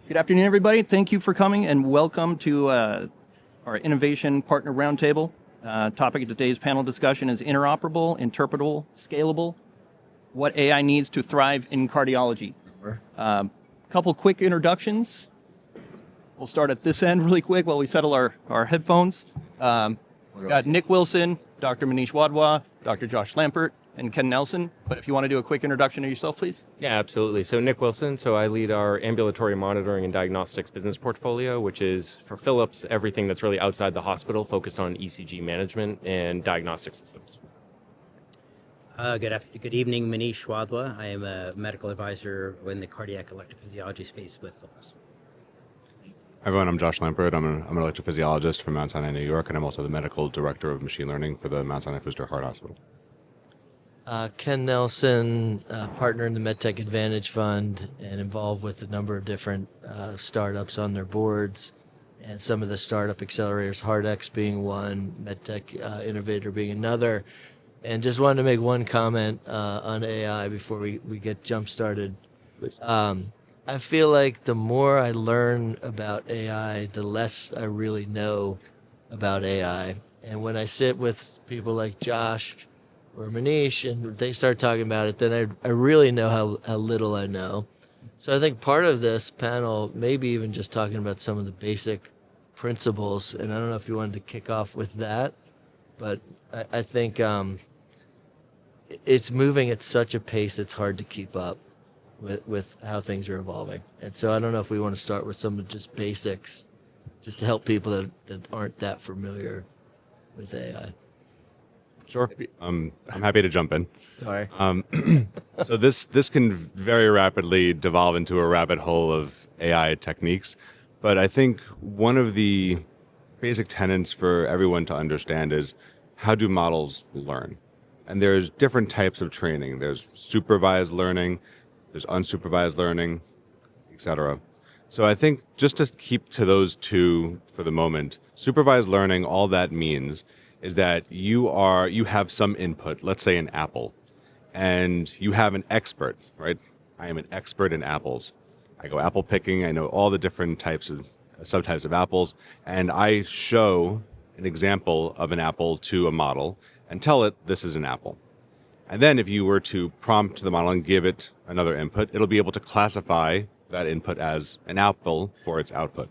Good afternoon, everybody. Thank you for coming and welcome to our Innovation Partner Roundtable. Topic of today's panel discussion is interoperable, interpretable, scalable, what AI needs to thrive in cardiology. Couple quick introductions. We'll start at this end really quick while we settle our headphones. Got Nick Wilson, Dr. Manish Wadhwa, Dr. Josh Lampert, and Ken Nelson. But if you want to do a quick introduction of yourself, please. Yeah, absolutely. So Nick Wilson, I lead our ambulatory monitoring and diagnostics business portfolio, which is for Philips, everything that's really outside the hospital, focused on ECG management and diagnostic systems. Good evening, Manish Wadhwa. I am a medical advisor in the cardiac electrophysiology space with Philips. Hi everyone, I'm Josh Lampert. I'm an electrophysiologist from Mount Sinai, New York, and I'm also the medical director of machine learning for the Mount Sinai Fuster Heart Hospital. Ken Nelson, partner in the MedTech Advantage Fund and involved with a number of different startups on their boards and some of the startup accelerators, HRX being one, MedTech Innovator being another. And just wanted to make one comment on AI before we get jump started. I feel like the more I learn about AI, the less I really know about AI. And when I sit with people like Josh or Manish and they start talking about it, then I really know how little I know. So I think part of this panel, maybe even just talking about some of the basic principles, and I don't know if you wanted to kick off with that, but I think it's moving at such a pace it's hard to keep up with how things are evolving. And so I don't know if we want to start with some of just basics, just to help people that aren't that familiar with AI. Sure. I'm happy to jump in. Sorry. So this can very rapidly devolve into a rabbit hole of AI techniques. But I think one of the basic tenets for everyone to understand is, how do models learn? And there's different types of training. There's supervised learning, there's unsupervised learning, etc. So I think just to keep to those two for the moment, supervised learning, all that means is that you have some input, let's say an apple, and you have an expert, right? I am an expert in apples. I go apple picking, I know all the different subtypes of apples, and I show an example of an apple to a model and tell it this is an apple. And then if you were to prompt the model and give it another input, it'll be able to classify that input as an apple for its output.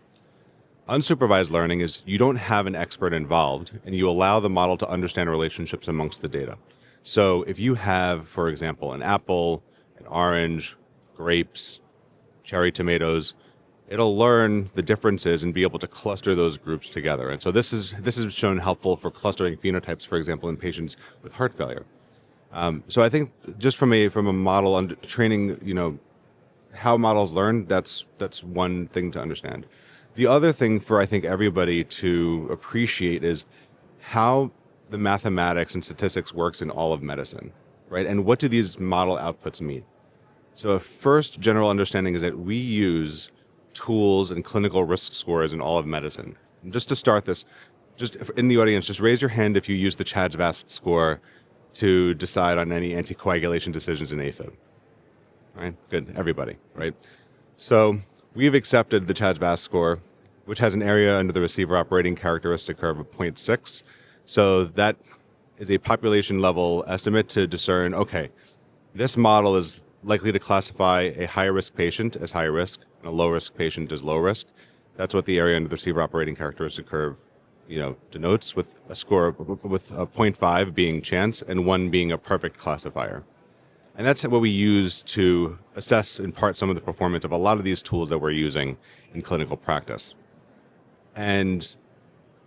Unsupervised learning is you don't have an expert involved and you allow the model to understand relationships amongst the data. So if you have, for example, an apple, an orange, grapes, cherry tomatoes, it'll learn the differences and be able to cluster those groups together. And so this is shown helpful for clustering phenotypes, for example, in patients with heart failure. So I think just from a model training, how models learn, that's one thing to understand. The other thing for, I think, everybody to appreciate is how the mathematics and statistics works in all of medicine, right? And what do these model outputs mean? So a first general understanding is that we use tools and clinical risk scores in all of medicine. And just to start this, just in the audience, just raise your hand if you use the CHA2DS2-VASc score to decide on any anticoagulation decisions in AFib. Right? Good, everybody, right? So we've accepted the CHA2DS2-VASc score, which has an area under the receiver operating characteristic curve of 0.6. So that is a population level estimate to discern, okay, this model is likely to classify a high risk patient as high risk and a low risk patient as low risk. That's what the area under the receiver operating characteristic curve denotes, with a score with a 0.5 being chance and 1 being a perfect classifier. And that's what we use to assess in part some of the performance of a lot of these tools that we're using in clinical practice. And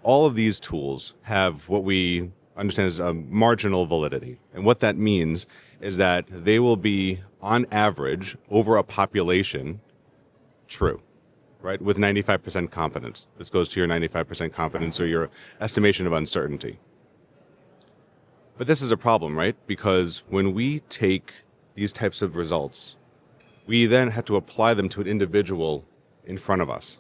all of these tools have what we understand as a marginal validity. And what that means is that they will be, on average, over a population, true, right? With 95% confidence. This goes to your 95% confidence or your estimation of uncertainty. But this is a problem, right? Because when we take these types of results, we then have to apply them to an individual in front of us.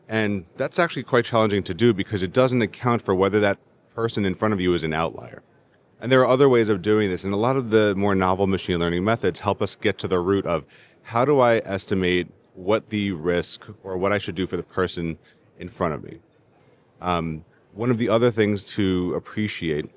And that's actually quite challenging to do because it doesn't account for whether that person in front of you is an outlier. And there are other ways of doing this, and a lot of the more novel machine learning methods help us get to the root of how do I estimate what the risk or what I should do for the person in front of me. One of the other things to appreciate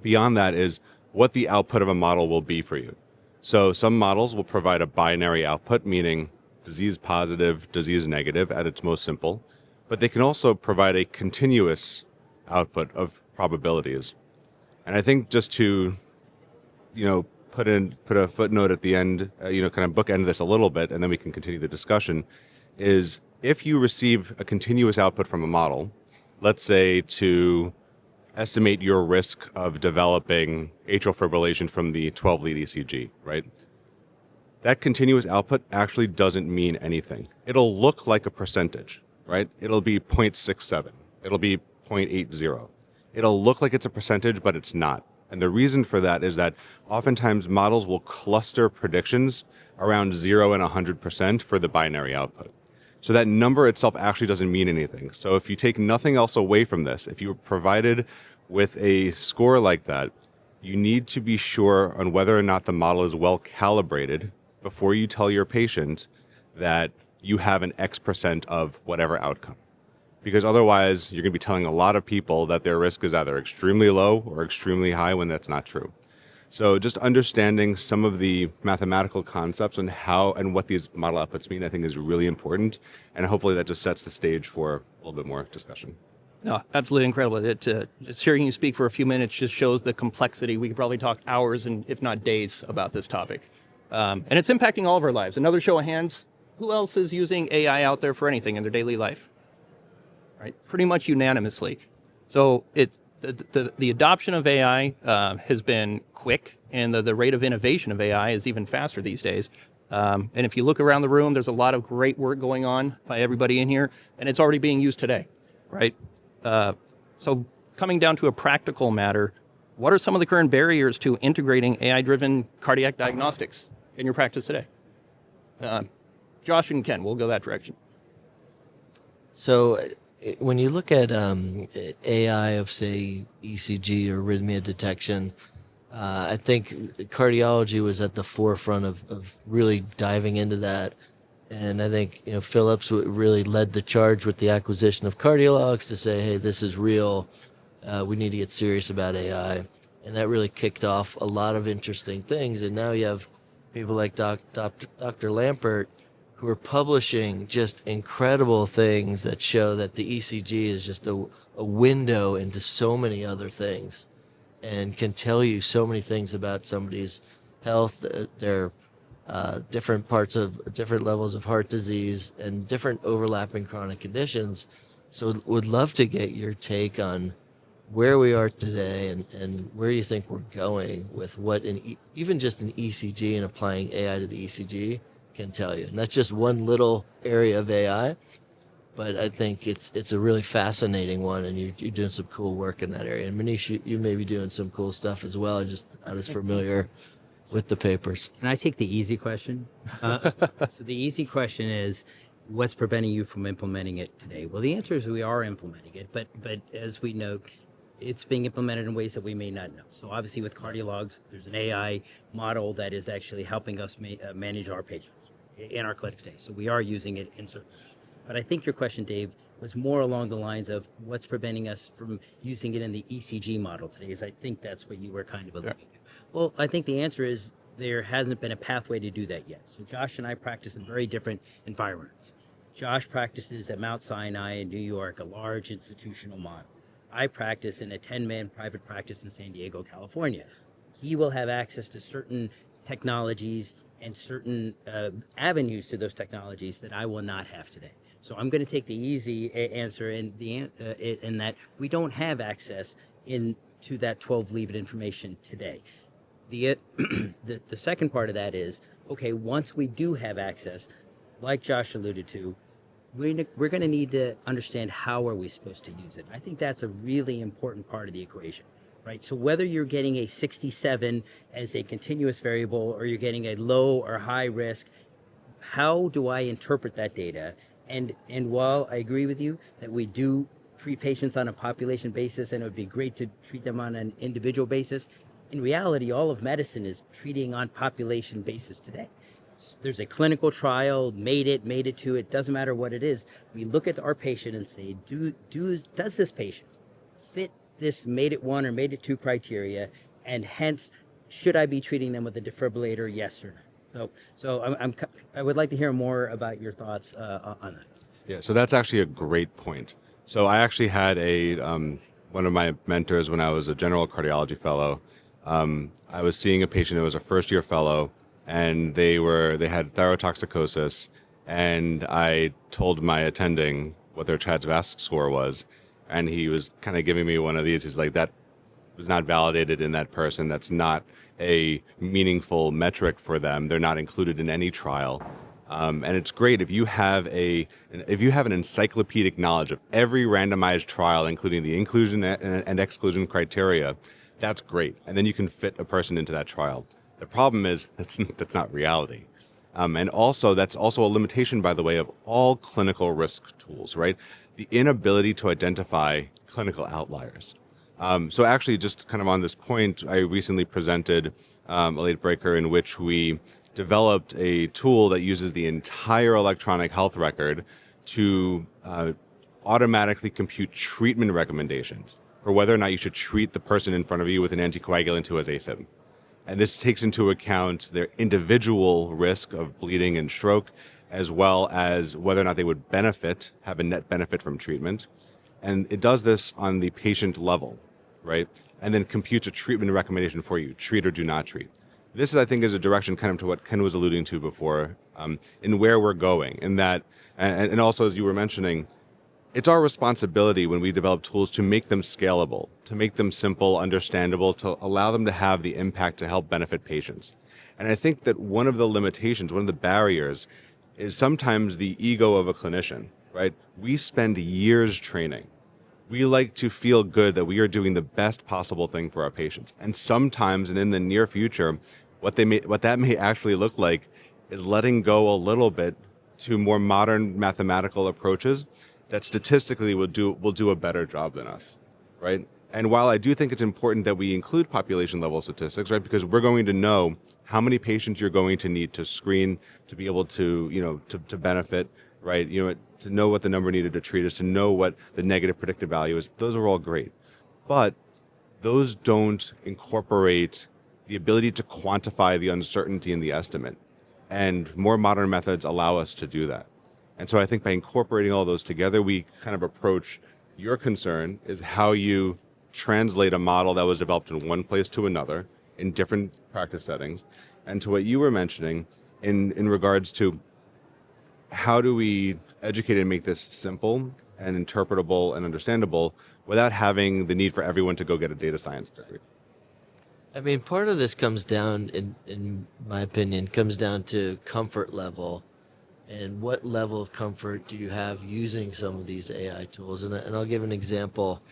beyond that is what the output of a model will be for you. So some models will provide a binary output, meaning disease positive, disease negative at its most simple, but they can also provide a continuous output of probabilities. And I think just to, put a footnote at the end, kind of bookend this a little bit, and then we can continue the discussion, is if you receive a continuous output from a model, let's say to estimate your risk of developing atrial fibrillation from the 12-lead ECG, right? That continuous output actually doesn't mean anything. It'll look like a percentage, right? It'll be 0.67. It'll be 0.80. It'll look like it's a percentage, but it's not. And the reason for that is that oftentimes models will cluster predictions around 0 and 100% for the binary output. So that number itself actually doesn't mean anything. So if you take nothing else away from this, if you were provided with a score like that, you need to be sure on whether or not the model is well calibrated before you tell your patient that you have an X% of whatever outcome. Because otherwise, you're going to be telling a lot of people that their risk is either extremely low or extremely high when that's not true. So just understanding some of the mathematical concepts and how and what these model outputs mean, I think is really important. And hopefully that just sets the stage for a little bit more discussion. No, absolutely incredible. Just hearing you speak for a few minutes just shows the complexity. We could probably talk hours and if not days about this topic. And it's impacting all of our lives. Another show of hands, who else is using AI out there for anything in their daily life? Right, pretty much unanimously. So the adoption of AI has been quick, and the rate of innovation of AI is even faster these days. And if you look around the room, there's a lot of great work going on by everybody in here, and it's already being used today, right? So coming down to a practical matter, what are some of the current barriers to integrating AI-driven cardiac diagnostics in your practice today? Josh and Ken, we'll go that direction. So when you look at AI of, say, ECG or arrhythmia detection, I think cardiology was at the forefront of really diving into that. And I think, Philips really led the charge with the acquisition of cardiologs to say, hey, this is real. We need to get serious about AI. And that really kicked off a lot of interesting things. And now you have people like Dr. Lampert, who are publishing just incredible things that show that the ECG is just a window into so many other things and can tell you so many things about somebody's health, their different levels of heart disease and different overlapping chronic conditions. So would love to get your take on where we are today and where you think we're going with what even just an ECG and applying AI to the ECG can tell you. And that's just one little area of AI, but I think it's a really fascinating one, and you're doing some cool work in that area. And Manish, you may be doing some cool stuff as well. I'm just not as familiar with the papers. Can I take the easy question? So the easy question is, what's preventing you from implementing it today? Well, the answer is we are implementing it, but as we note, it's being implemented in ways that we may not know. So obviously with cardiologs, there's an AI model that is actually helping us manage our patients in our clinic today. So we are using it in certain ways. But I think your question, Dave, was more along the lines of what's preventing us from using it in the ECG model today, is I think that's what you were kind of alluding to. Well, I think the answer is there hasn't been a pathway to do that yet. So Josh and I practice in very different environments. Josh practices at Mount Sinai in New York, a large institutional model. I practice in a 10-man private practice in San Diego, California. He will have access to certain technologies and certain avenues to those technologies that I will not have today. So I'm going to take the easy answer in that we don't have access to that 12-lead information today. The second part of that is, okay, once we do have access, like Josh alluded to, we're going to need to understand how are we supposed to use it. I think that's a really important part of the equation, right? So whether you're getting a 67 as a continuous variable or you're getting a low or high risk, how do I interpret that data? And while I agree with you that we do treat patients on a population basis and it would be great to treat them on an individual basis, in reality, all of medicine is treating on population basis today. there's a clinical trial, made it to it, doesn't matter what it is. We look at our patient and say, does this patient fit this made it 1 or made it 2 criteria, and hence, should I be treating them with a defibrillator, yes or no? So I would like to hear more about your thoughts on that. Yeah, so that's actually a great point. So I actually had one of my mentors when I was a general cardiology fellow. I was seeing a patient who was a first-year fellow, and they had thyrotoxicosis, and I told my attending what their CHA2DS2-VASc score was, and he was kind of giving me one of these. He's like, that was not validated in that person. That's not a meaningful metric for them. They're not included in any trial. And it's great if you have an encyclopedic knowledge of every randomized trial, including the inclusion and exclusion criteria. That's great, and then you can fit a person into that trial. The problem is that's not reality, and also that's also a limitation, by the way, of all clinical risk tools, right? The inability to identify clinical outliers. So actually, just kind of on this point, I recently presented a late breaker in which we developed a tool that uses the entire electronic health record to automatically compute treatment recommendations for whether or not you should treat the person in front of you with an anticoagulant who has AFib. And this takes into account their individual risk of bleeding and stroke, as well as whether or not they would have a net benefit from treatment. And it does this on the patient level, right? And then computes a treatment recommendation for you, treat or do not treat. This, I think, is a direction kind of to what Ken was alluding to before, in where we're going. In that, and also as you were mentioning, it's our responsibility when we develop tools to make them scalable, to make them simple, understandable, to allow them to have the impact to help benefit patients. And I think that one of the limitations, one of the barriers, is sometimes the ego of a clinician, right? We spend years training. We like to feel good that we are doing the best possible thing for our patients. And sometimes, and in the near future, what that may actually look like is letting go a little bit to more modern mathematical approaches that statistically will do a better job than us, right? And while I do think it's important that we include population level statistics, right, because we're going to know how many patients you're going to need to screen to be able to, to benefit, right? To know what the number needed to treat is, to know what the negative predictive value is. Those are all great, but those don't incorporate the ability to quantify the uncertainty in the estimate. And more modern methods allow us to do that. And so I think by incorporating all those together, we kind of approach your concern is how you translate a model that was developed in one place to another in different practice settings, and to what you were mentioning in regards to how do we educate and make this simple and interpretable and understandable without having the need for everyone to go get a data science degree. I mean, part of this comes down, in my opinion, comes down to comfort level. And what level of comfort do you have using some of these AI tools? And I'll give an example.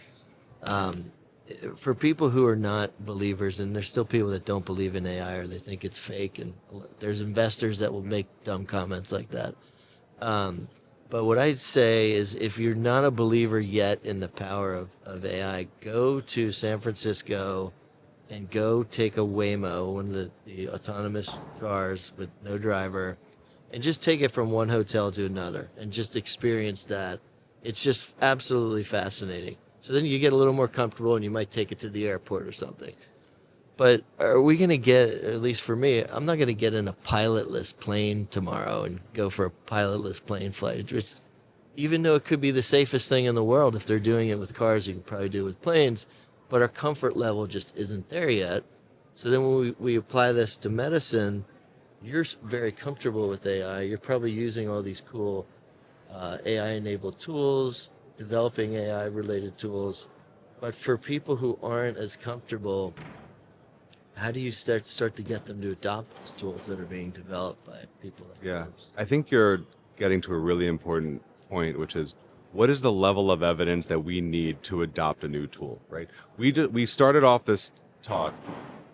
For people who are not believers, and there's still people that don't believe in AI or they think it's fake, and there's investors that will make dumb comments like that. But what I'd say is, if you're not a believer yet in the power of AI, go to San Francisco and go take a Waymo, one of the autonomous cars with no driver, and just take it from one hotel to another and just experience that. It's just absolutely fascinating. So then you get a little more comfortable and you might take it to the airport or something. But are we going to get, at least for me, I'm not going to get in a pilotless plane tomorrow and go for a pilotless plane flight. Just, even though it could be the safest thing in the world, if they're doing it with cars, you can probably do it with planes, but our comfort level just isn't there yet. So then when we apply this to medicine, you're very comfortable with AI. You're probably using all these cool AI-enabled tools, developing AI-related tools. But for people who aren't as comfortable, how do you start to get them to adopt these tools that are being developed by people like yours? I think you're getting to a really important point, which is, what is the level of evidence that we need to adopt a new tool, right? We started off this talk,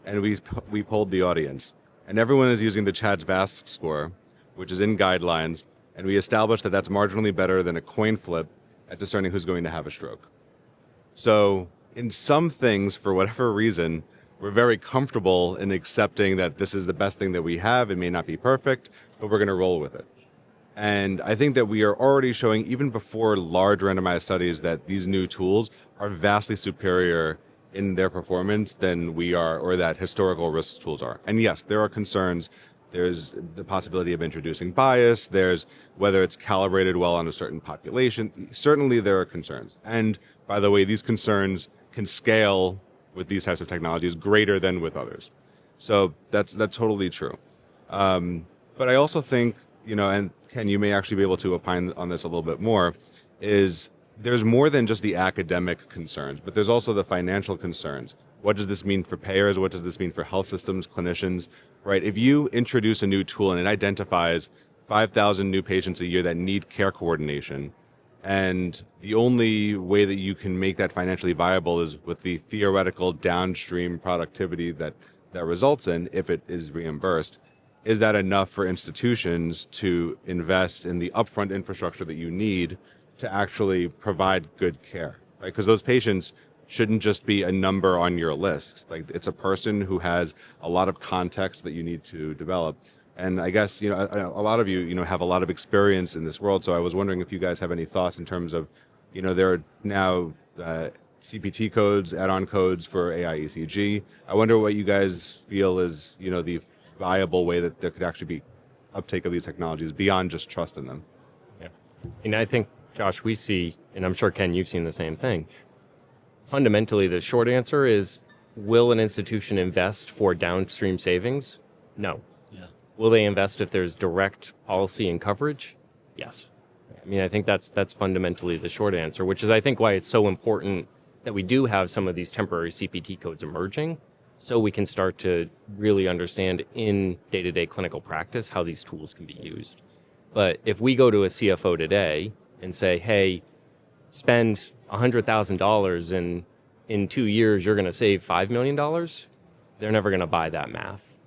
and we polled the audience. And everyone is using the CHA2DS2-VASc score, which is in guidelines, and we established that that's marginally better than a coin flip at discerning who's going to have a stroke. So in some things, for whatever reason, we're very comfortable in accepting that this is the best thing that we have. It may not be perfect, but we're going to roll with it. And I think that we are already showing, even before large randomized studies, that these new tools are vastly superior in their performance than we are, or that historical risk tools are. And yes, there are concerns. There's the possibility of introducing bias. There's whether it's calibrated well on a certain population. Certainly there are concerns. And by the way, these concerns can scale with these types of technologies greater than with others. So that's totally true. But I also think, and Ken, you may actually be able to opine on this a little bit more, is there's more than just the academic concerns, but there's also the financial concerns. What does this mean for payers? What does this mean for health systems, clinicians, right? If you introduce a new tool and it identifies 5,000 new patients a year that need care coordination, and the only way that you can make that financially viable is with the theoretical downstream productivity that results in, if it is reimbursed, is that enough for institutions to invest in the upfront infrastructure that you need to actually provide good care, right? Because those patients shouldn't just be a number on your list. Like, it's a person who has a lot of context that you need to develop. And I guess, a lot of you, have a lot of experience in this world. So I was wondering if you guys have any thoughts in terms of, there are now CPT codes, add-on codes for AI ECG. I wonder what you guys feel is, the viable way that there could actually be uptake of these technologies beyond just trust in them. Yeah. And I think, Josh, we see, and I'm sure, Ken, you've seen the same thing. Fundamentally, the short answer is, will an institution invest for downstream savings? No. Yeah. Will they invest if there's direct policy and coverage? Yes. I mean, I think that's fundamentally the short answer, which is, I think, why it's so important that we do have some of these temporary CPT codes emerging, so we can start to really understand in day-to-day clinical practice how these tools can be used. But if we go to a CFO today and say, hey, spend $100,000 and in 2 years you're going to save $5 million, they're never going to buy that math.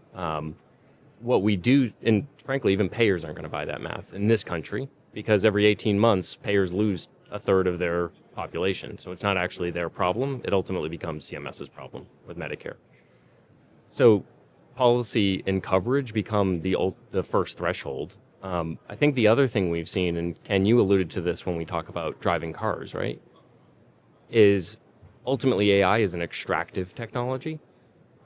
What we do, and frankly, even payers aren't going to buy that math in this country, because every 18 months, payers lose a third of their population. So it's not actually their problem. It ultimately becomes CMS's problem with Medicare. So policy and coverage become the first threshold. I think the other thing we've seen, and Ken, you alluded to this when we talk about driving cars, right, is ultimately AI is an extractive technology.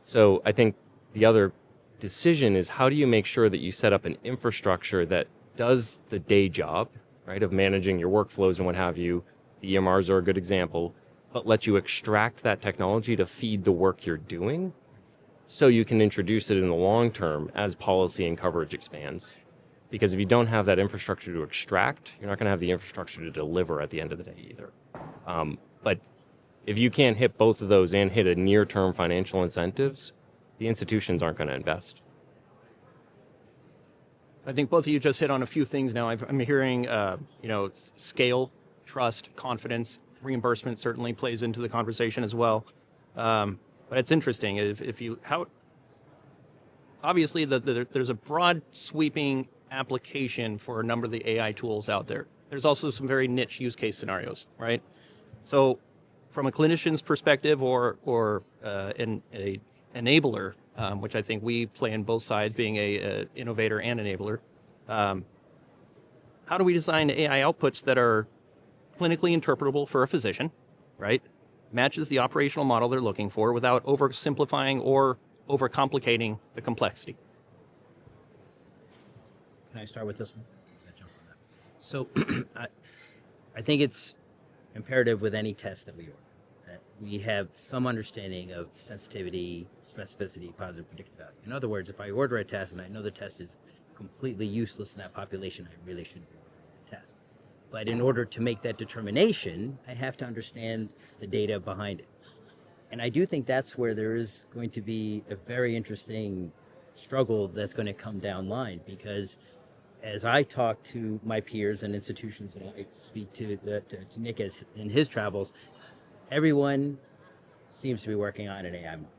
So I think the other decision is, how do you make sure that you set up an infrastructure that does the day job, right, of managing your workflows and what have you. The EMRs are a good example, but let you extract that technology to feed the work you're doing, so you can introduce it in the long term as policy and coverage expands. Because if you don't have that infrastructure to extract, you're not going to have the infrastructure to deliver at the end of the day either. But if you can't hit both of those and hit a near-term financial incentives, the institutions aren't going to invest. I think both of you just hit on a few things now. I'm hearing, scale, trust, confidence, reimbursement certainly plays into the conversation as well. But it's interesting obviously there's a broad sweeping application for a number of the AI tools out there. There's also some very niche use case scenarios, right? So from a clinician's perspective or an enabler, which I think we play in both sides, being a innovator and enabler, how do we design AI outputs that are clinically interpretable for a physician, right? Matches the operational model they're looking for without oversimplifying or overcomplicating the complexity. Can I start with this one? So I think it's imperative with any test that we order that we have some understanding of sensitivity, specificity, positive predictive value. In other words, if I order a test and I know the test is completely useless in that population, I really shouldn't order the test. But in order to make that determination, I have to understand the data behind it. And I do think that's where there is going to be a very interesting struggle that's going to come down line, because as I talk to my peers and institutions, and I speak to Nick in his travels, everyone seems to be working on an AI model.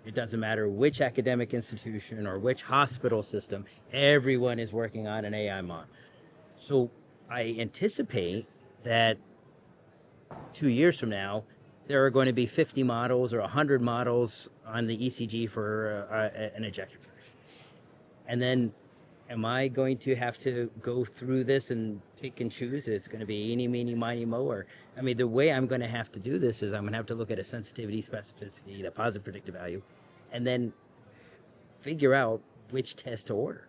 It doesn't matter which academic institution or which hospital system, everyone is working on an AI model. So I anticipate that 2 years from now, there are going to be 50 models or 100 models on the ECG for an ejection fraction. And then am I going to have to go through this and pick and choose? It's going to be eeny, meeny, miny, mo. Or, I mean, the way I'm going to have to do this is I'm going to have to look at a sensitivity, specificity, the positive predictive value, and then figure out which test to order.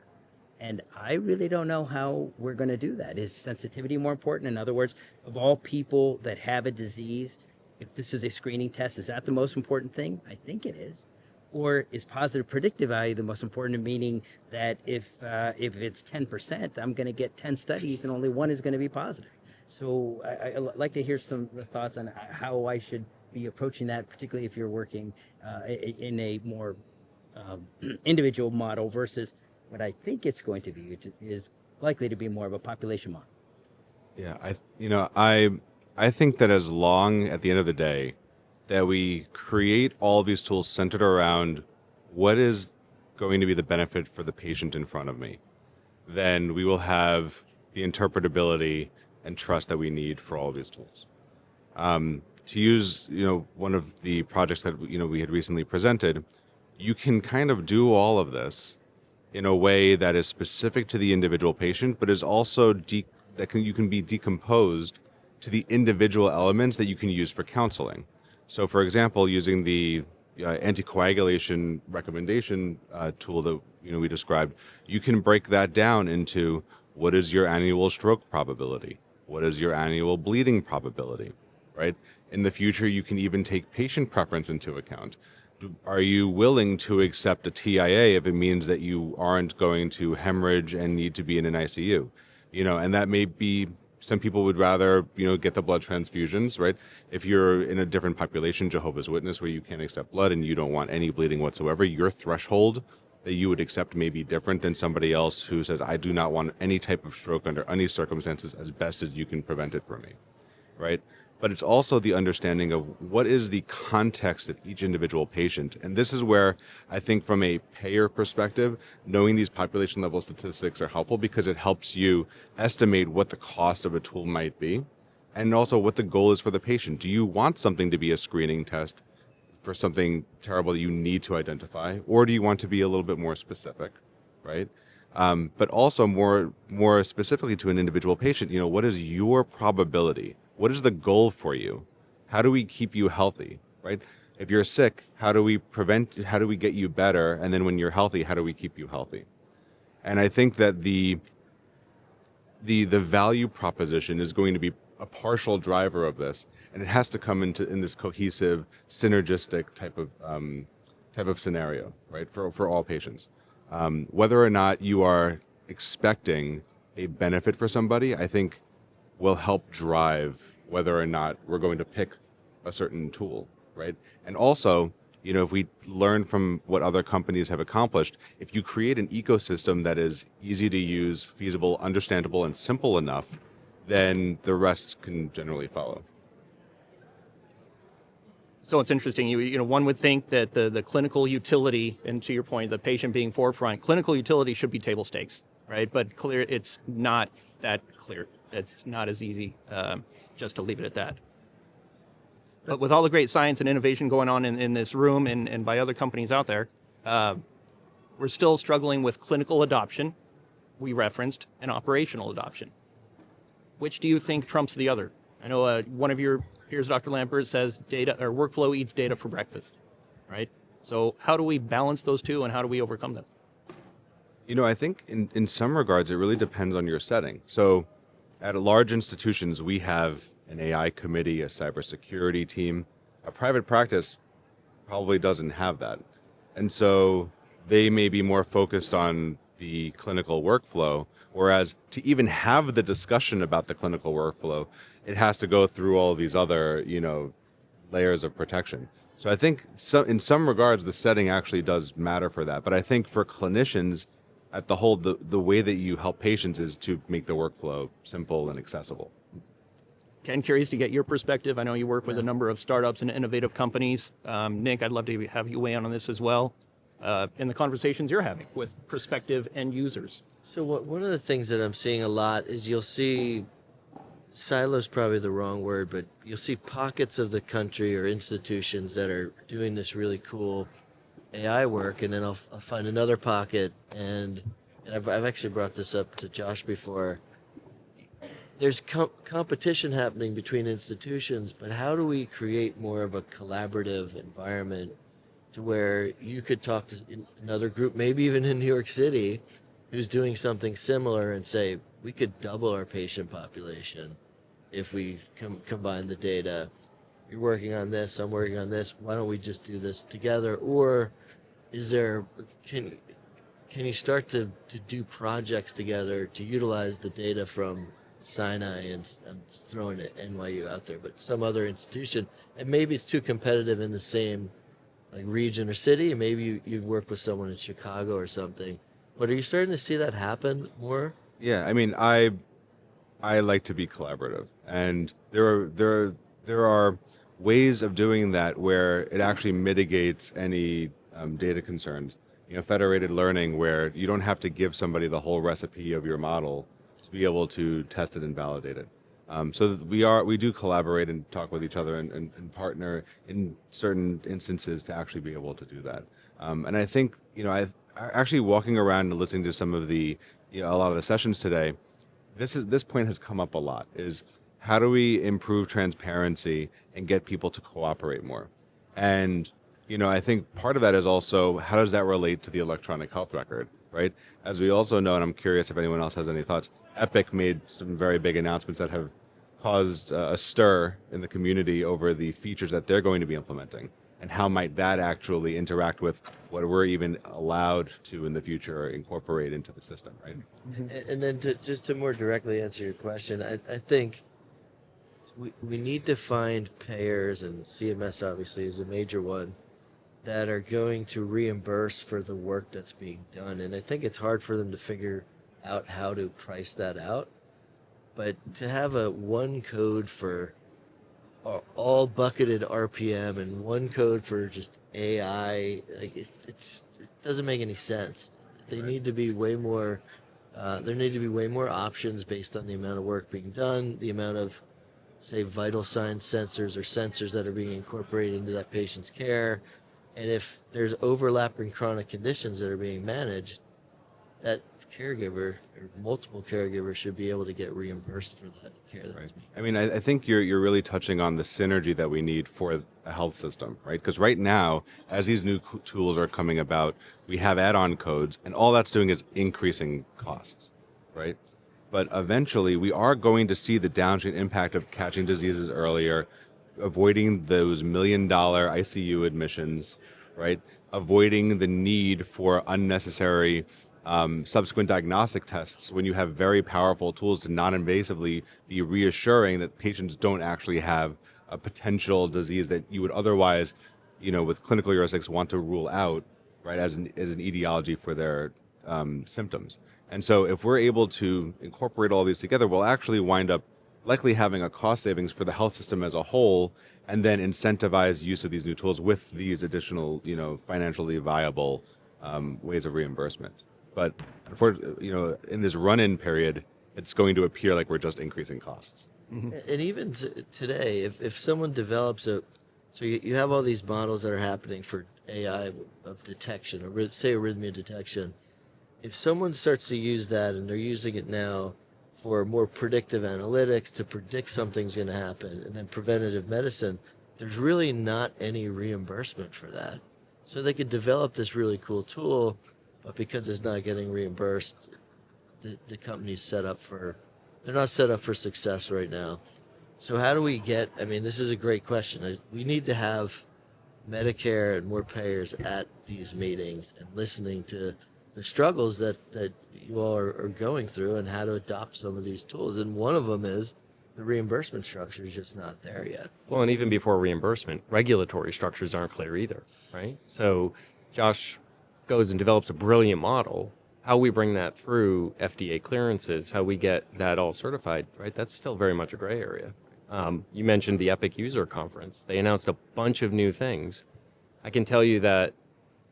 And I really don't know how we're going to do that. Is sensitivity more important? In other words, of all people that have a disease, if this is a screening test, is that the most important thing? I think it is. Or is positive predictive value the most important, meaning that if it's 10%, I'm going to get 10 studies and only one is going to be positive. So I'd like to hear some thoughts on how I should be approaching that, particularly if you're working in a more individual model versus what I think it's going to be is likely to be more of a population model. Yeah, I think that as long, at the end of the day, that we create all of these tools centered around what is going to be the benefit for the patient in front of me, then we will have the interpretability and trust that we need for all of these tools. To use, one of the projects that, we had recently presented, you can kind of do all of this in a way that is specific to the individual patient, but is also you can be decomposed to the individual elements that you can use for counseling. So, for example, using the anticoagulation recommendation tool that we described, you can break that down into what is your annual stroke probability, what is your annual bleeding probability, right? In the future, you can even take patient preference into account. Are you willing to accept a TIA if it means that you aren't going to hemorrhage and need to be in an ICU? And that may be, some people would rather, get the blood transfusions, right? If you're in a different population, Jehovah's Witness, where you can't accept blood and you don't want any bleeding whatsoever, your threshold that you would accept may be different than somebody else who says, I do not want any type of stroke under any circumstances as best as you can prevent it from me, right? But it's also the understanding of what is the context of each individual patient. And this is where I think from a payer perspective, knowing these population level statistics are helpful because it helps you estimate what the cost of a tool might be and also what the goal is for the patient. Do you want something to be a screening test for something terrible that you need to identify, or do you want to be a little bit more specific, right? But also more specifically to an individual patient, what is your probability? What is the goal for you? How do we keep you healthy, right? If you're sick, how do we get you better? And then when you're healthy, how do we keep you healthy? And I think that the value proposition is going to be a partial driver of this, and it has to come in this cohesive, synergistic type of scenario, right? For all patients, whether or not you are expecting a benefit for somebody, I think will help drive whether or not we're going to pick a certain tool, right? And also, if we learn from what other companies have accomplished, if you create an ecosystem that is easy to use, feasible, understandable, and simple enough, then the rest can generally follow. So it's interesting. One would think that the clinical utility, and to your point, the patient being forefront, clinical utility should be table stakes, right? But it's not that clear. It's not as easy just to leave it at that. But with all the great science and innovation going on in this room and by other companies out there, we're still struggling with clinical adoption, we referenced, and operational adoption. Which do you think trumps the other? I know one of your peers, Dr. Lampert, says data or workflow eats data for breakfast, right? So how do we balance those two and how do we overcome them? I think in some regards, it really depends on your setting. So at large institutions, we have an AI committee, a cybersecurity team. A private practice probably doesn't have that. And so they may be more focused on the clinical workflow, whereas to even have the discussion about the clinical workflow, it has to go through all these other, layers of protection. So I think in some regards, the setting actually does matter for that. But I think for clinicians, at the whole, the way that you help patients is to make the workflow simple and accessible. Ken, curious to get your perspective. I know you work with a number of startups and innovative companies. Nick, I'd love to have you weigh in on this as well, in the conversations you're having with prospective end users. So one of the things that I'm seeing a lot is you'll see silo's probably the wrong word, but you'll see pockets of the country or institutions that are doing this really cool AI work, and then I'll find another pocket, and I've actually brought this up to Josh before. There's competition happening between institutions, but how do we create more of a collaborative environment to where you could talk to another group, maybe even in New York City, who's doing something similar and say, we could double our patient population if we combine the data. You're working on this, I'm working on this. Why don't we just do this together? Or can you start to do projects together to utilize the data from Sinai, and I'm throwing it NYU out there, but some other institution, and maybe it's too competitive in the same like region or city, and maybe you work with someone in Chicago or something. But are you starting to see that happen more? Yeah, I mean, I like to be collaborative, and there are ways of doing that where it actually mitigates any data concerns. Federated learning, where you don't have to give somebody the whole recipe of your model to be able to test it and validate it. So that we do collaborate and talk with each other and partner in certain instances to actually be able to do that. And I think I actually walking around and listening to some of the a lot of the sessions today, this point has come up a lot. Is how do we improve transparency and get people to cooperate more? And I think part of that is also how does that relate to the electronic health record, right? As we also know, and I'm curious if anyone else has any thoughts, Epic made some very big announcements that have caused a stir in the community over the features that they're going to be implementing, and how might that actually interact with what we're even allowed to in the future incorporate into the system, right? And then to more directly answer your question, I think we need to find payers, and CMS obviously is a major one, that are going to reimburse for the work that's being done. And I think it's hard for them to figure out how to price that out. But to have a one code for all bucketed RPM and one code for just AI, like it doesn't make any sense. They need to be way more. There need to be way more options based on the amount of work being done, the amount of, say, vital signs sensors or sensors that are being incorporated into that patient's care. And if there's overlapping chronic conditions that are being managed, that caregiver or multiple caregivers should be able to get reimbursed for that care that's being. I mean, I think you're really touching on the synergy that we need for a health system, right? Because right now, as these new tools are coming about, we have add-on codes, and all that's doing is increasing costs, right? But eventually, we are going to see the downstream impact of catching diseases earlier, avoiding those $1 million ICU admissions, right? Avoiding the need for unnecessary subsequent diagnostic tests when you have very powerful tools to non-invasively be reassuring that patients don't actually have a potential disease that you would otherwise, with clinical heuristics want to rule out, right, as an etiology for their symptoms. And so if we're able to incorporate all these together, we'll actually wind up likely having a cost savings for the health system as a whole, and then incentivize use of these new tools with these additional, financially viable ways of reimbursement. But unfortunately, in this run-in period, it's going to appear like we're just increasing costs. Mm-hmm. And even today, if someone develops so you have all these models that are happening for AI of detection, or say arrhythmia detection. If someone starts to use that, and they're using it now for more predictive analytics to predict something's going to happen, and then preventative medicine, there's really not any reimbursement for that. So they could develop this really cool tool, but because it's not getting reimbursed, the company's they're not set up for success right now. So how do we this is a great question. We need to have Medicare and more payers at these meetings and listening to the struggles that you all are going through and how to adopt some of these tools. And one of them is the reimbursement structure is just not there yet. Well, and even before reimbursement, regulatory structures aren't clear either, right? So Josh goes and develops a brilliant model. How we bring that through FDA clearances, how we get that all certified, right? That's still very much a gray area. You mentioned the Epic User Conference. They announced a bunch of new things. I can tell you that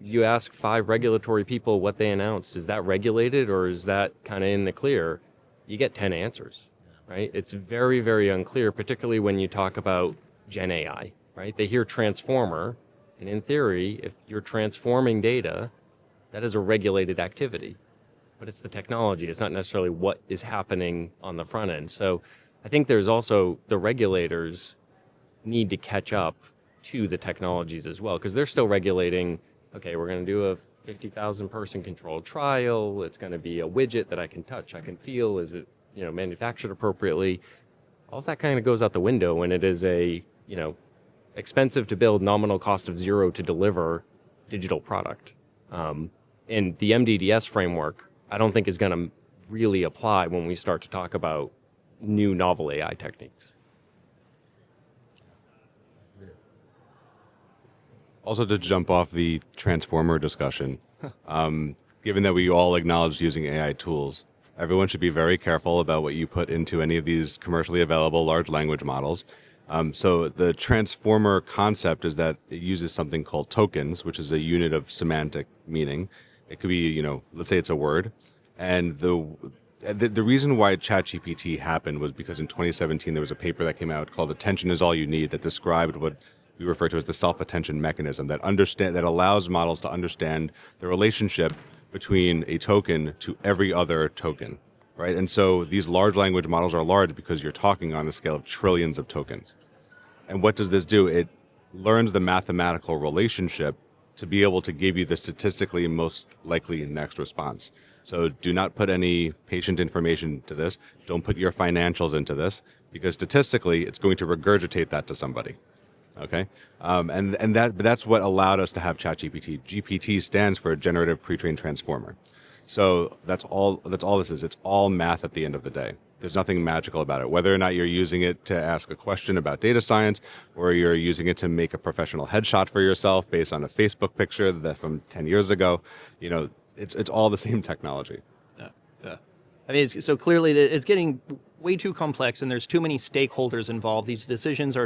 you ask 5 regulatory people what they announced. Is that regulated or is that kind of in the clear? You get 10 answers. right? It's very, very unclear, particularly when you talk about Gen AI, right? They hear transformer, and in theory, if you're transforming data, that is a regulated activity. But it's the technology, it's not necessarily what is happening on the front end. So I think there's also the regulators need to catch up to the technologies as well, because they're still regulating, okay, we're going to do a 50,000 person controlled trial. It's going to be a widget that I can touch, I can feel. Is it, manufactured appropriately? All of that kind of goes out the window when it is a, expensive to build, nominal cost of zero to deliver digital product. And the MDDS framework, I don't think is going to really apply when we start to talk about new novel AI techniques. Also, to jump off the transformer discussion, given that we all acknowledged using AI tools, everyone should be very careful about what you put into any of these commercially available large language models. So the transformer concept is that it uses something called tokens, which is a unit of semantic meaning. It could be, let's say it's a word. And the reason why ChatGPT happened was because in 2017 there was a paper that came out called "Attention is All You Need" that described what we refer to as the self-attention mechanism that allows models to understand the relationship between a token to every other token, right? And so these large language models are large because you're talking on a scale of trillions of tokens. And what does this do? It learns the mathematical relationship to be able to give you the statistically most likely next response. So do not put any patient information to this. Don't put your financials into this, because statistically it's going to regurgitate that to somebody. Okay, and that's what allowed us to have ChatGPT. GPT stands for Generative Pre-trained Transformer. So that's all this is. It's all math at the end of the day. There's nothing magical about it. Whether or not you're using it to ask a question about data science, or you're using it to make a professional headshot for yourself based on a Facebook picture that from 10 years ago, it's all the same technology. Yeah. I mean, so clearly it's getting way too complex, and there's too many stakeholders involved. These decisions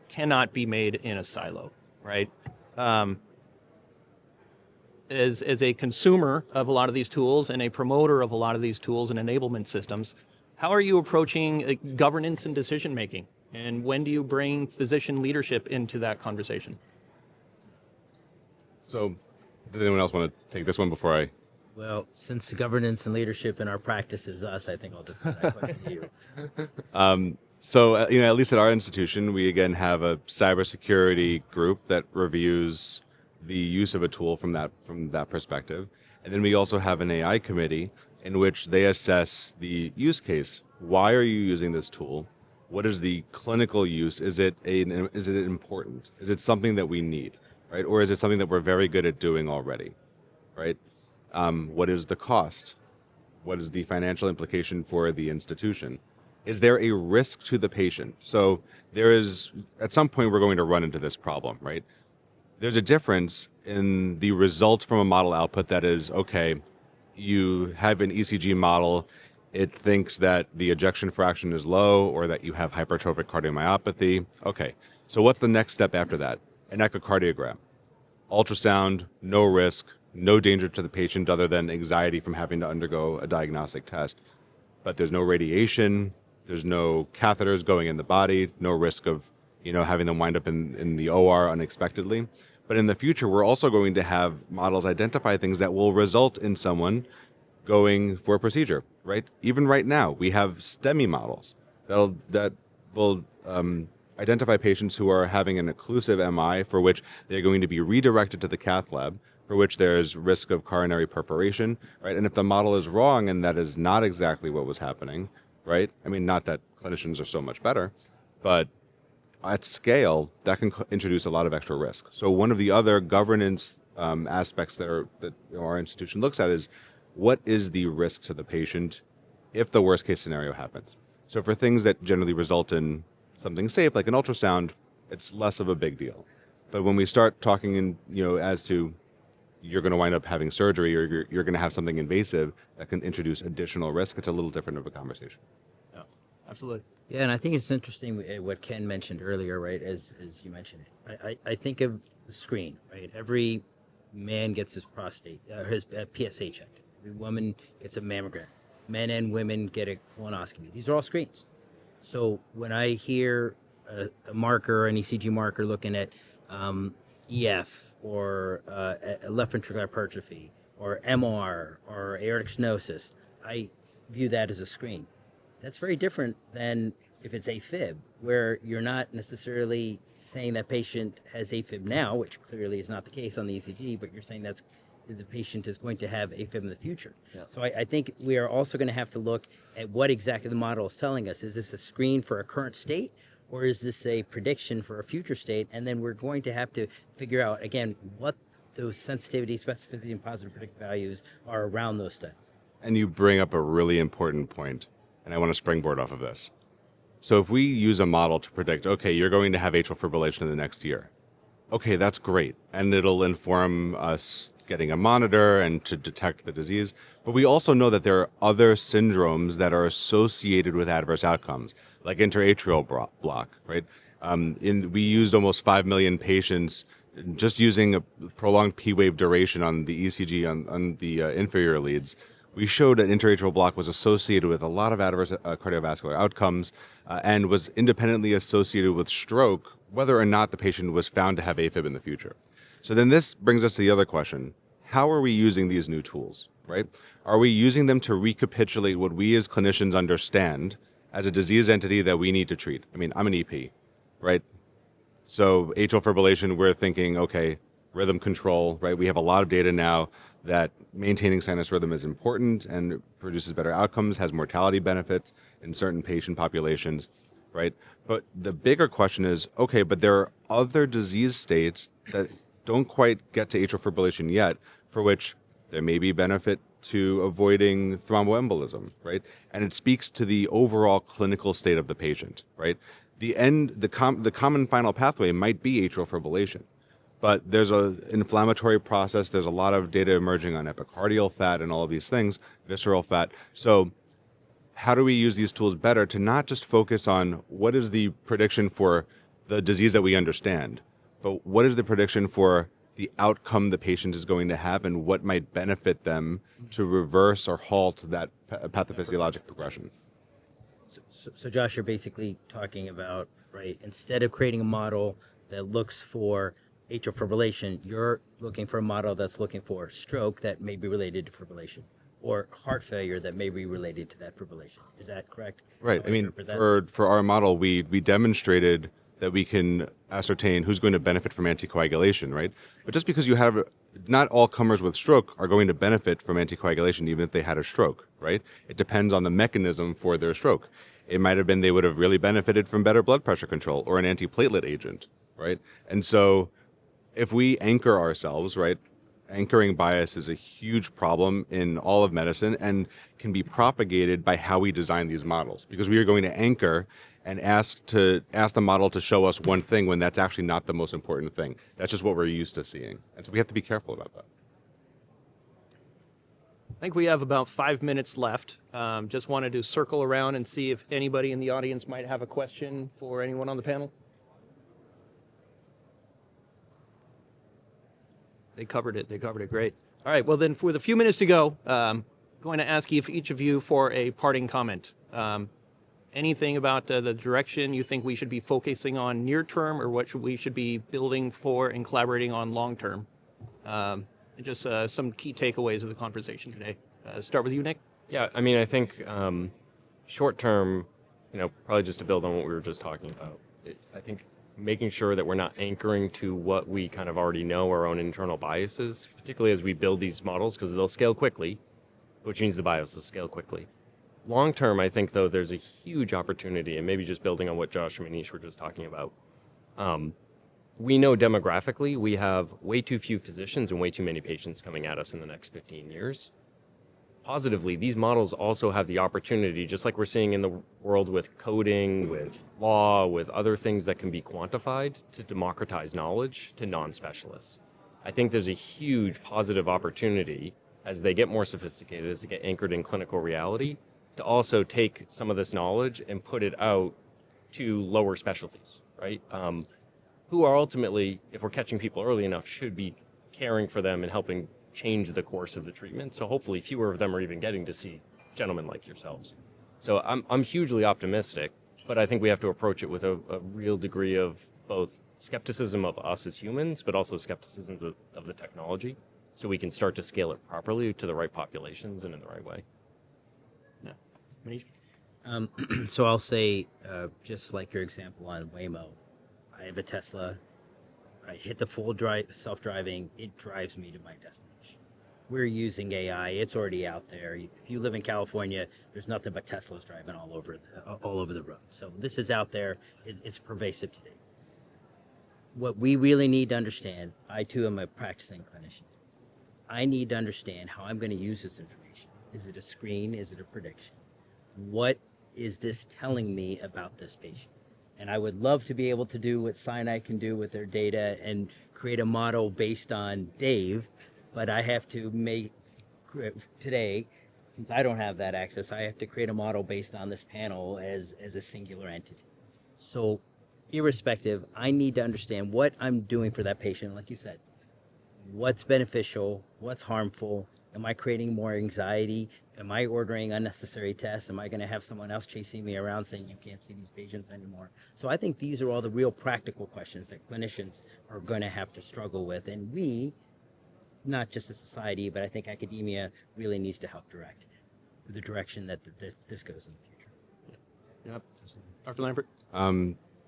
cannot be made in a silo, right? As a consumer of a lot of these tools and a promoter of a lot of these tools and enablement systems, how are you approaching governance and decision making? And when do you bring physician leadership into that conversation? So, does anyone else want to take this one before I? Well, since governance and leadership in our practice is us, I think I'll defer that question to you. So, at least at our institution, we again have a cybersecurity group that reviews the use of a tool from that perspective, and then we also have an AI committee in which they assess the use case. Why are you using this tool? What is the clinical use? Is it important? Is it something that we need, right? Or is it something that we're very good at doing already, right? What is the cost? What is the financial implication for the institution? Is there a risk to the patient? So there is, at some point, we're going to run into this problem, right? There's a difference in the result from a model output that is, okay, you have an ECG model, it thinks that the ejection fraction is low or that you have hypertrophic cardiomyopathy. Okay, so what's the next step after that? An echocardiogram. Ultrasound, no risk, no danger to the patient other than anxiety from having to undergo a diagnostic test. But there's no radiation, there's no catheters going in the body, no risk of having them wind up in the OR unexpectedly. But in the future, we're also going to have models identify things that will result in someone going for a procedure, right? Even right now, we have STEMI models that will identify patients who are having an occlusive MI for which they're going to be redirected to the cath lab, for which there's risk of coronary perforation, right? And if the model is wrong and that is not exactly what was happening, right? I mean, not that clinicians are so much better, but at scale, that can introduce a lot of extra risk. So one of the other governance aspects that our institution looks at is what is the risk to the patient if the worst case scenario happens. So for things that generally result in something safe, like an ultrasound, it's less of a big deal. But when we start talking as to you're going to wind up having surgery or you're going to have something invasive that can introduce additional risk, it's a little different of a conversation. Yeah, absolutely. Yeah, and I think it's interesting what Ken mentioned earlier, right? As you mentioned it, I think of the screen, right? Every man gets his prostate, his PSA checked. Every woman gets a mammogram. Men and women get a colonoscopy. These are all screens. So when I hear a marker, an ECG marker looking at EF or left ventricular hypertrophy or MR or aortic stenosis, I view that as a screen. That's very different than if it's AFib, where you're not necessarily saying that patient has AFib now, which clearly is not the case on the ECG, but you're saying that's the patient is going to have AFib in the future. Yeah. So I think we are also going to have to look at what exactly the model is telling us. Is this a screen for a current state, or is this a prediction for a future state? And then we're going to have to figure out, again, what those sensitivity, specificity, and positive predictive values are around those studies. And you bring up a really important point, and I want to springboard off of this. So if we use a model to predict, okay, you're going to have atrial fibrillation in the next year. Okay, that's great. And it'll inform us getting a monitor and to detect the disease. But we also know that there are other syndromes that are associated with adverse outcomes, like interatrial block, right? We used almost 5 million patients just using a prolonged P wave duration on the ECG on the inferior leads. We showed that interatrial block was associated with a lot of adverse cardiovascular outcomes and was independently associated with stroke, whether or not the patient was found to have AFib in the future. So then this brings us to the other question. How are we using these new tools, right? Are we using them to recapitulate what we as clinicians understand as a disease entity that we need to treat? I mean, I'm an EP, right? So atrial fibrillation, we're thinking, okay, rhythm control, right? We have a lot of data now that maintaining sinus rhythm is important and produces better outcomes, has mortality benefits in certain patient populations, right? But the bigger question is, okay, but there are other disease states that don't quite get to atrial fibrillation yet, for which there may be benefit to avoiding thromboembolism, right? And it speaks to the overall clinical state of the patient, right? The common final pathway might be atrial fibrillation, but there's an inflammatory process. There's a lot of data emerging on epicardial fat and all of these things, visceral fat. So how do we use these tools better to not just focus on what is the prediction for the disease that we understand, but what is the prediction for the outcome the patient is going to have and what might benefit them to reverse or halt that pathophysiologic progression? So Josh, you're basically talking about, right, instead of creating a model that looks for atrial fibrillation, you're looking for a model that's looking for stroke that may be related to fibrillation or heart failure that may be related to that fibrillation. Is that correct? Right. I mean, for our model, we demonstrated that we can ascertain who's going to benefit from anticoagulation, right? But just because you have, not all comers with stroke are going to benefit from anticoagulation, even if they had a stroke, right? It depends on the mechanism for their stroke. It might have been they would have really benefited from better blood pressure control or an antiplatelet agent, right? And so if we anchor ourselves, right, anchoring bias is a huge problem in all of medicine and can be propagated by how we design these models, because we are going to anchor and ask the model to show us one thing when that's actually not the most important thing. That's just what we're used to seeing. And so we have to be careful about that. I think we have about 5 minutes left. Just wanted to circle around and see if anybody in the audience might have a question for anyone on the panel. They covered it great. All right, well then, with a few minutes to go, going to ask each of you for a parting comment. Anything about the direction you think we should be focusing on near term, or what we should be building for and collaborating on long term? Just some key takeaways of the conversation today. Start with you, Nick. Yeah, I mean, I think short term, probably just to build on what we were just talking about, I think making sure that we're not anchoring to what we kind of already know, our own internal biases, particularly as we build these models, because they'll scale quickly, which means the bias will scale quickly. Long term, I think, though, there's a huge opportunity, and maybe just building on what Josh and Manish were just talking about. We know demographically we have way too few physicians and way too many patients coming at us in the next 15 years. Positively, these models also have the opportunity, just like we're seeing in the world with coding, with law, with other things that can be quantified, to democratize knowledge to non-specialists. I think there's a huge positive opportunity as they get more sophisticated, as they get anchored in clinical reality, to also take some of this knowledge and put it out to lower specialties, right? Who are ultimately, if we're catching people early enough, should be caring for them and helping change the course of the treatment. So hopefully fewer of them are even getting to see gentlemen like yourselves. So I'm hugely optimistic But I think we have to approach it with a real degree of both skepticism of us as humans, but also skepticism of the technology, so we can start to scale it properly to the right populations and in the right way. Yeah. Manish? So I'll say, just like your example on Waymo, I have a Tesla. I hit the full self-driving, it drives me to my destination. We're using AI; it's already out there. If you live in California, there's nothing but Teslas driving all over the road. So this is out there; it's pervasive today. What we really need to understand, I too am a practicing clinician. I need to understand how I'm going to use this information. Is it a screen? Is it a prediction? What is this telling me about this patient? And I would love to be able to do what Sinai can do with their data and create a model based on Dave, but I have to make today, since I don't have that access, I have to create a model based on this panel as a singular entity. So irrespective, I need to understand what I'm doing for that patient, like you said. What's beneficial? What's harmful? Am I creating more anxiety? Am I ordering unnecessary tests? Am I going to have someone else chasing me around saying you can't see these patients anymore? So I think these are all the real practical questions that clinicians are going to have to struggle with. And we, not just a society, but I think academia really needs to help direct the direction that this goes in the future. Yep. Dr. Lambert?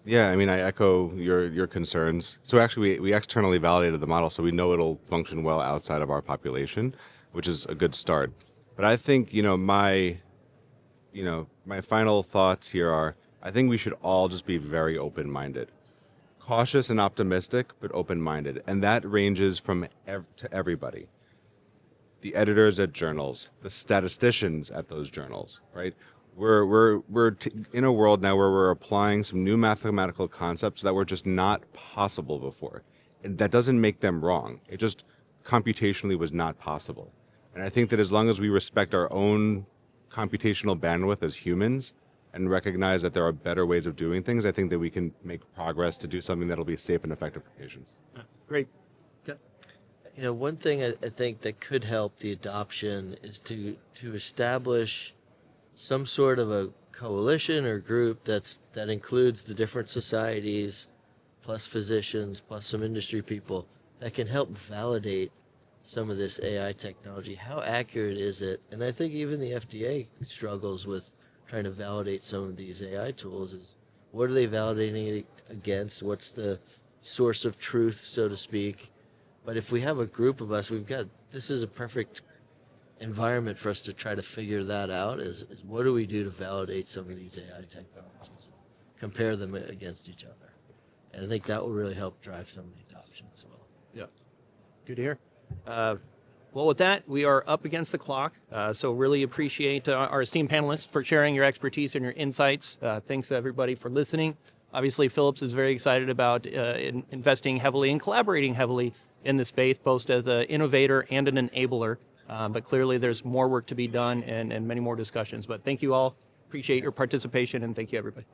Yeah, I mean, I echo your concerns. So actually, we externally validated the model, so we know it'll function well outside of our population, which is a good start. But I think, my final thoughts here are, I think we should all just be very open-minded. Cautious and optimistic, but open-minded. And that ranges from to everybody. The editors at journals, the statisticians at those journals, right? We're in a world now where we're applying some new mathematical concepts that were just not possible before. And that doesn't make them wrong. It just computationally was not possible. And I think that as long as we respect our own computational bandwidth as humans and recognize that there are better ways of doing things, I think that we can make progress to do something that'll be safe and effective for patients. Great. Okay. One thing I think that could help the adoption is to establish some sort of a coalition or group that includes the different societies, plus physicians, plus some industry people that can help validate some of this AI technology. How accurate is it? And I think even the FDA struggles with trying to validate some of these AI tools. Is what are they validating it against? What's the source of truth, so to speak? But if we have a group of us, this is a perfect environment for us to try to figure that out. Is what do we do to validate some of these AI technologies, compare them against each other? And I think that will really help drive some of the adoption as well. Yeah. Good to hear. Well, with that, we are up against the clock. So really appreciate our esteemed panelists for sharing your expertise and your insights. Thanks to everybody for listening. Obviously, Philips is very excited about investing heavily and collaborating heavily in the space, both as an innovator and an enabler. But clearly there's more work to be done and many more discussions. But thank you all. Appreciate your participation, and thank you, everybody.